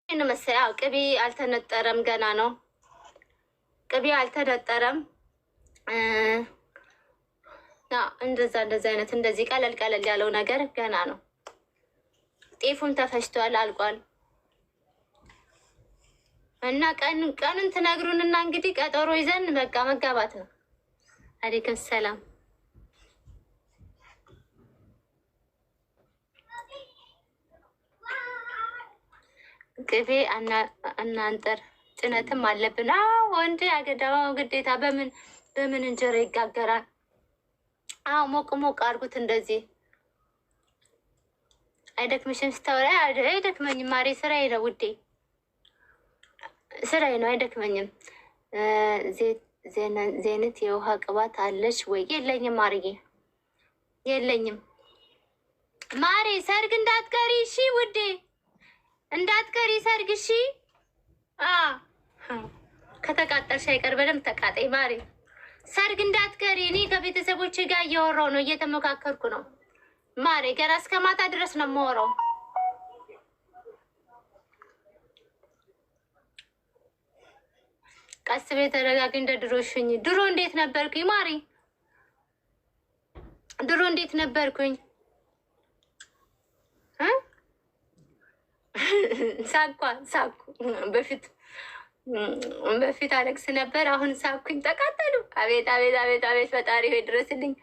መሰለኝ። ቅቤ አልተነጠረም፣ ገና ነው። ቅቤ አልተነጠረም። እንደዛ አይነት እንደዚህ ቀለል ያለው ነገር ገና ነው። ጤፉም ተፈጭቷል፣ አልቋል። እና ቀንን ትነግሩንና እንግዲህ ቀጠሮ ይዘን በቃ መጋባት ነው። አለይኩም ሰላም። ቅቤ እናንጠር ጭነትም አለብን። ወንድ አገዳው ግዴታ በምን እንጀራ ይጋገራል? ሞቅ አድርጉት እንደዚህ። አይደክምሽም ስታወራ? አይደክመኝም ማሬ፣ ስራዬ ነው ውዴ፣ ስራዬ ነው፣ አይደክመኝም። ዜነት የውሃ ቅባት አለች ወይ? የለኝም ማርዬ፣ የለኝም ማሬ። ሰርግ እንዳትቀሪ እሺ ውዴ፣ እንዳትቀሪ ሰርግ እሺ። ከተቃጠልሽ አይቀር በደምብ ተቃጠይ ማሬ። ሰርግ እንዳትቀሪ። እኔ ከቤተሰቦች ጋር እያወራሁ ነው፣ እየተመካከርኩ ነው ማሬ። ገና እስከ ማታ ድረስ ነው የማወራው። ቀስ ቤት ተረጋጊ። እንደ ድሮ ሽኝ። ድሮ እንዴት ነበርኩኝ ማሪ? ድሮ እንዴት ነበርኩኝ? ሳኩ በፊት አለቅስ ነበር፣ አሁን ሳኩኝ። ተቃጠሉ። አቤት አቤት አቤት አቤት! ፈጣሪ ሆይ ድረስልኝ።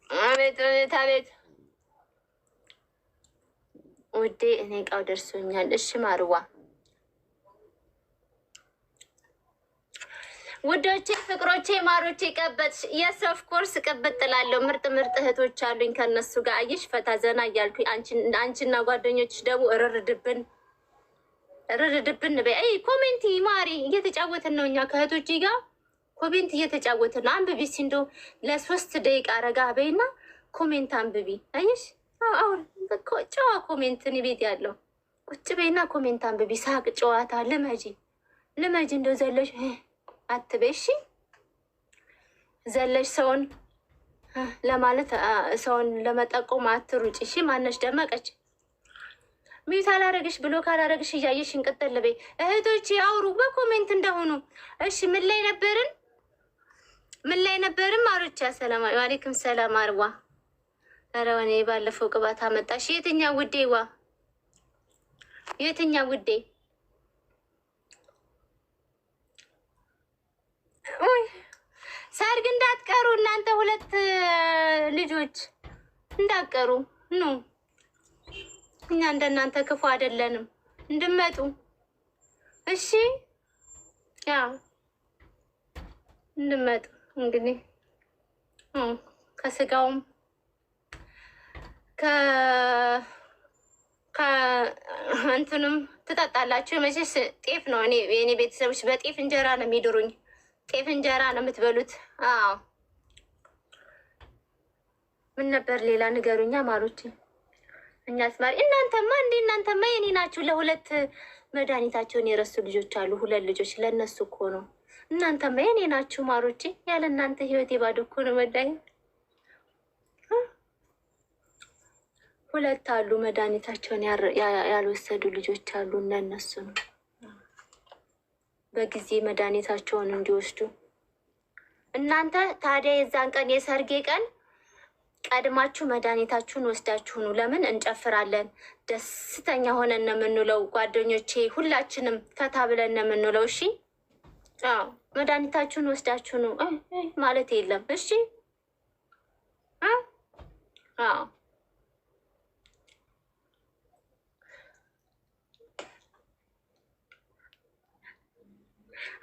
አቤት አቤት አቤት! ውዴ እኔ እቃው ደርሶኛል። እሺ ማርዋ ውዶቼ፣ ፍቅሮቼ፣ ማሮቼ ቀበጥሽ? የስ ኦፍ ኮርስ ቅብጥ ጥላለሁ። ምርጥ እህቶች አሉኝ። ከነሱ ጋር አየሽ ፈታ ዘና እያልኩኝ፣ አንቺና ጓደኞችሽ ደግሞ እርርድብን በይ። ኮሜንት ማሪ፣ እየተጫወትን ነው እኛ ከእህቶቼ ጋር ኮሜንት እየተጫወትን ነው። አንብቢ ሲንዶ ለ3 ደቂቃ ረጋ በይና ኮሜንት አንብቢ። አየሽ አሁን ጨዋ ኮሜንት እኔ ቤት ያለው ቁጭ በይና ኮሜንት አንብቢ። ሳቅ ጨዋታ ልመጂ እንደው ዘለሽ አትበሽ። ዘለሽ ሰውን ለማለት ሰውን ለመጠቆም አትሩጭ። እሺ ማነሽ ደመቀች? ሚዩት አላረግሽ ብሎ ካላረግሽ እያየሽ እንቅጥል በይ። እህቶች አውሩ በኮሜንት እንደሆኑ። እሺ ምን ላይ ነበርን? ማሮች ሰላም አለይኩም። ሰላም አርዋ። ኧረ ወኔ ባለፈው ቅባት አመጣሽ። የትኛው ውዴዋ? የትኛው ውዴ? ሰርግ እንዳትቀሩ እናንተ 2 ልጆች እንዳትቀሩ ኑ። እኛ እንደናንተ ክፉ አይደለንም። እንድመጡ እሺ። ያው እንድመጡ እንግዲህ ከስጋውም ከእንትኑም ትጠጣላችሁ። መቼስ ጤፍ ነው። የኔ ቤተሰቦች በጤፍ እንጀራ ነው የሚድሩኝ። ጤፍ እንጀራ ነው የምትበሉት። ምን ነበር ሌላ ንገሩኛ ማሮች። እኛ አስማሪ እናንተማ የኔ ናችሁ። ለ2 መድኃኒታቸውን የረሱ ልጆች አሉ። 2 ልጆች ለእነሱ እኮ ነው። እናንተማ የኔ ናችሁ ማሮቼ። ያለ እናንተ ህይወት የባዶ እኮ ነው። መድኃኒት 2 አሉ መድኃኒታቸውን ያልወሰዱ ልጆች አሉ። እነሱ ነው በጊዜ መድኃኒታቸውን እንዲወስዱ። እናንተ ታዲያ የዛን ቀን የሰርጌ ቀን ቀድማችሁ መድኃኒታችሁን ወስዳችሁ ነው። ለምን እንጨፍራለን፣ ደስተኛ ሆነን ነው የምንውለው። ጓደኞቼ ሁላችንም ፈታ ብለን ነው የምንውለው። እሺ መድኃኒታችሁን ወስዳችሁ ነው ማለት የለም። እሺ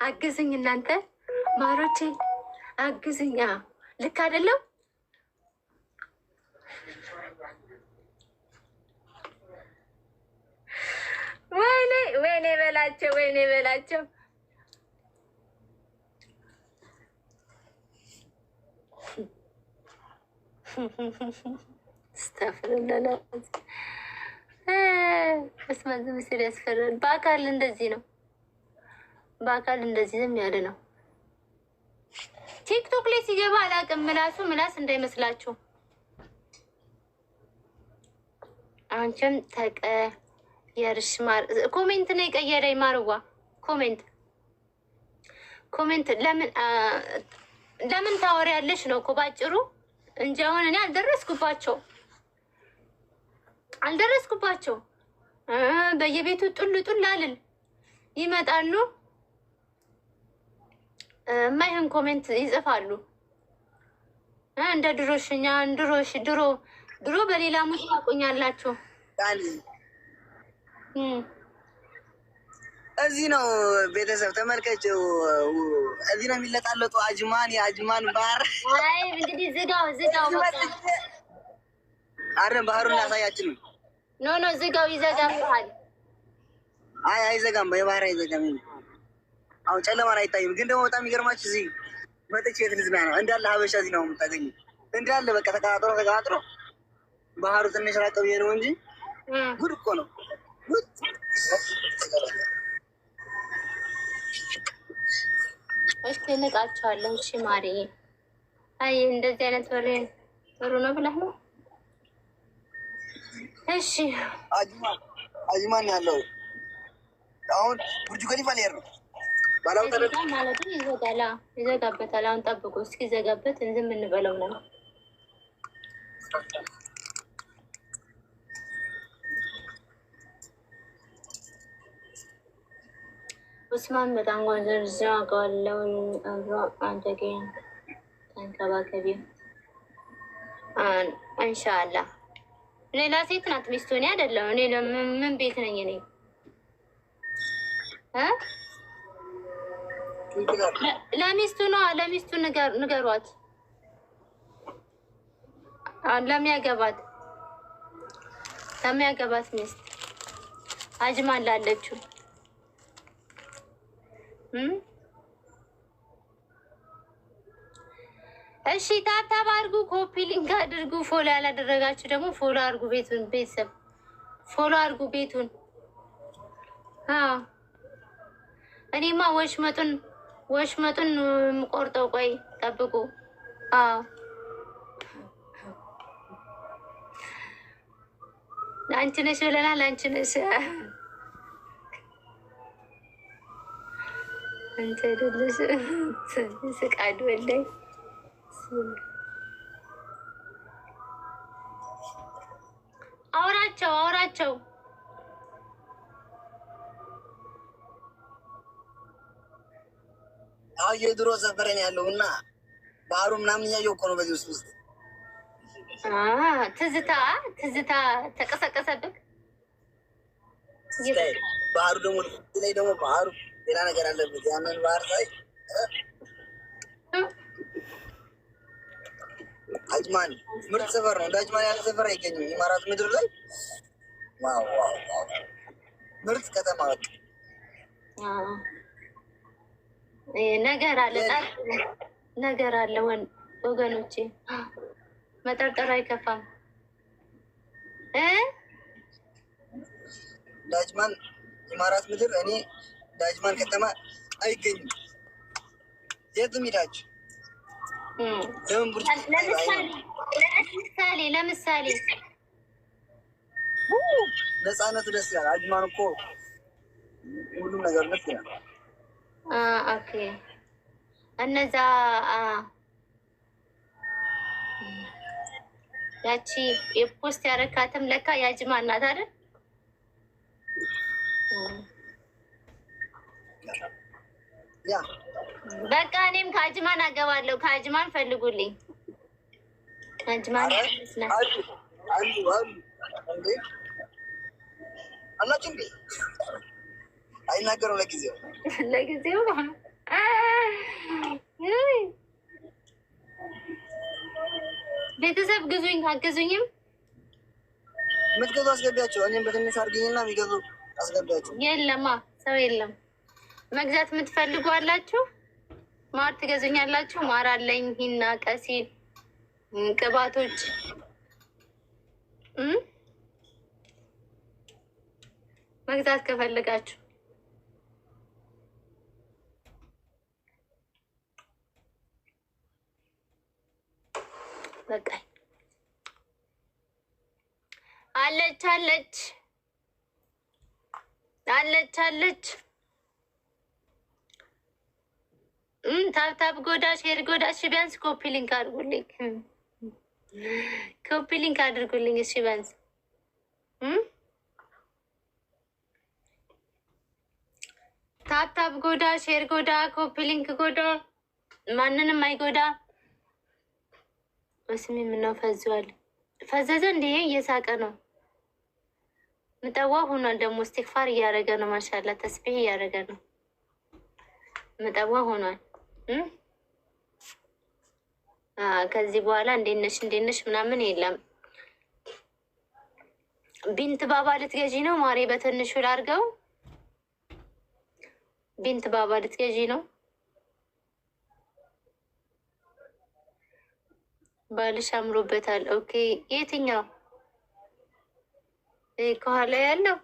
አግዝኝ እናንተ ማሮቼ አግዝኝ። ልክ አይደለም? ወይኔ በላቸው። ስተፍርለለ እስማዝ ምስል ያስፈራል። በአካል እንደዚህ ነው። በአካል እንደዚህ ዝም ያለ ነው። ቲክቶክ ላይ ሲገባ አላውቅም። ምላስ እንዳይመስላችሁ። አንቺም የርሽ ማር ኮሜንት ነው የቀየረኝ። ማርዋ ኮሜንት ለምን ታወሪያለሽ ነው እኮ ባጭሩ እንጂ አሁን እኔ አልደረስኩባቸው በየቤቱ ጡል አልል ይመጣሉ። የማይሆን ኮሜንት ይጽፋሉ። እንደ ድሮሽኛ ድሮ በሌላ ሙት ታቆኛላችሁ። እዚህ ነው ቤተሰብ ተመልከችው። እዚህ ነው የሚለጣለጡ የአጅማን ባህር። አይ እንግዲህ ዝጋው አረን ባህሩን ላሳያችን። ኖ ዝጋው፣ ይዘጋብሃል። አይ አይዘጋም፣ የባህር አይዘጋም። አሁን ጨለማን አይታይም። ግን ደግሞ በጣም የሚገርማችሁ እዚህ መጥቼ የት ልዝናና ነው እንዳለ ሀበሻ እዚህ ነው የምታገኙ እንዳለ በቃ ተቃጥሮ ባህሩ ትንሽ ራቅ ብዬ ነው እንጂ ጉድ እኮ ነው ጉድ። እሺ እንቃቸዋለሁ። እሺ ማሪ፣ አይ እንደዚህ አይነት ወሬ ጥሩ ነው ብለህ ነው? እሺ አጅማን ያለው አሁን ቡርጅ ከሊፋ ሊሄድ ነው ማለት ይዘጋበታል። አሁን ጠብቁ እስኪ ዘጋበት ዝም እንበለው ነው። ኡስማን በጣም ጎንዘርዛ ጋለውን አንደገ ተንከባከቢ እንሻላ። ሌላ ሴት ናት ሚስቱ፣ እኔ አይደለም። እኔ ምን ቤት ነኝ እኔ? ለሚስቱ ነው። ለሚስቱ ንገሯት፣ ለሚያገባት ሚስት አጅማን ላለችው። እሺ ታብታብ አድርጉ፣ ኮፒ ሊንክ አድርጉ። ፎሎ ያላደረጋችሁ ደግሞ ፎሎ አድርጉ። ቤተሰብ ፎሎ አድርጉ ቤቱን። እኔማ ወሽመጡን ቆርጠው፣ ቆይ ጠብቁ። አንቺ ነሽ ብለናል። አንቺ ነሽ አንተ አይደለሽ። ስቃድ ወላይ አውራቸው የድሮ ሰፈረን ያለው እና ባህሩ ምናምን እያየሁ እኮ ነው። በዚህ ውስጥ ትዝታ ተቀሰቀሰብክ። ባህሩ ደግሞ ባህሩ ሌላ ነገር አለበት። ያንን ባህር ላይ አጅማን ምርጥ ሰፈር ነው። እንደ አጅማን ያለ ሰፈር አይገኝም ኢማራት ምድር ላይ። ምርጥ ከተማ ነገር አለ ወገኖቼ፣ መጠርጠር አይከፋም። ዳጅማን ኢማራት ምድር እኔ ዳጅማን ከተማ አይገኝም። የትም ሄዳችሁ ለምሳሌ ነፃነቱ ደስ ይላል። አጅማን እኮ ሁሉም ነገር ደስ ይላል። ኦኬ እነዛ ያቺ የፖስት ያረካትም ለካ የአጅማን ናት አይደል? በቃ እኔም ከአጅማን አገባለሁ። ከአጅማን ፈልጉልኝ። አጅማን አላችሁ እንዴ? አይናገሩም ለጊዜው ቤተሰብ ግዙኝ፣ አገዙኝም የምትገዙ አስገቢያቸው። እኔም በትንሽ አድርገኝና የሚገዙ አስገቢያቸው። የለማ ሰው የለም። መግዛት የምትፈልጉ አላችሁ? ማር ትገዙኛላችሁ? ማር አለኝ፣ ሂና፣ ቀሲል፣ ቅባቶች መግዛት ከፈለጋችሁ በቃ አለች አለች አለች። ታብታብ ጎዳ፣ ሼር ጎዳ። እሺ ቢያንስ ኮፒ ሊንክ አድርጉልኝ፣ ኮፒ ሊንክ አድርጉልኝ። እሺ ቢያንስ ታብታብ ጎዳ፣ ሼር ጎዳ፣ ኮፒ ሊንክ ጎዳ። ማንንም አይጎዳ። በስሜ ምነው ፈዟል? ፈዘዘ እንዴ? እየሳቀ ነው። ምጠዋ ሆኗል። ደግሞ እስቲክፋር እያደረገ ነው። ማሻላ ተስቢህ እያደረገ ነው። ምጠዋ ሆኗል። ከዚህ በኋላ እንዴት ነሽ ምናምን የለም። ቢንት ባባ ልትገዢ ነው ማሬ? በትንሹ ላርገው። ቢንት ባባ ልትገዢ ነው? ባልሽ አምሮበታል። ኦኬ የትኛው? ከኋላ ያለው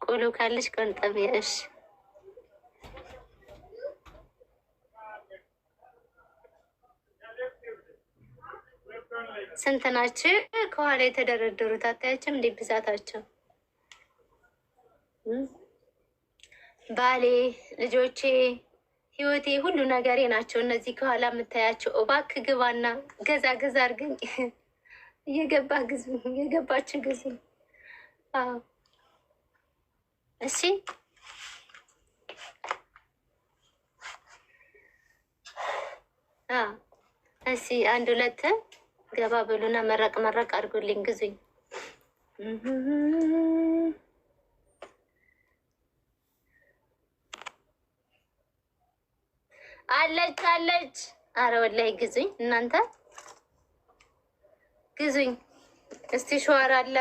ቆሎ ካለሽ ቆንጠቢያሽ። ስንት ናቸው ከኋላ የተደረደሩት? አታያችም እንዴ ብዛታቸው? ባሌ፣ ልጆቼ፣ ህይወቴ፣ ሁሉ ነገሬ ናቸው እነዚህ ከኋላ የምታያቸው። እባክህ ግባና ገዛ ገዛ አድርገኝ። እየገባ ግዙ፣ እየገባችሁ ግዙ። እሺ እሺ፣ አንድ ሁለት ገባ ብሉና መረቅ መረቅ አድርጉልኝ፣ ግዙኝ። አለች አለች። አረ ወላሂ ግዙኝ፣ እናንተ ግዙኝ። እስቲ ሸዋር አለ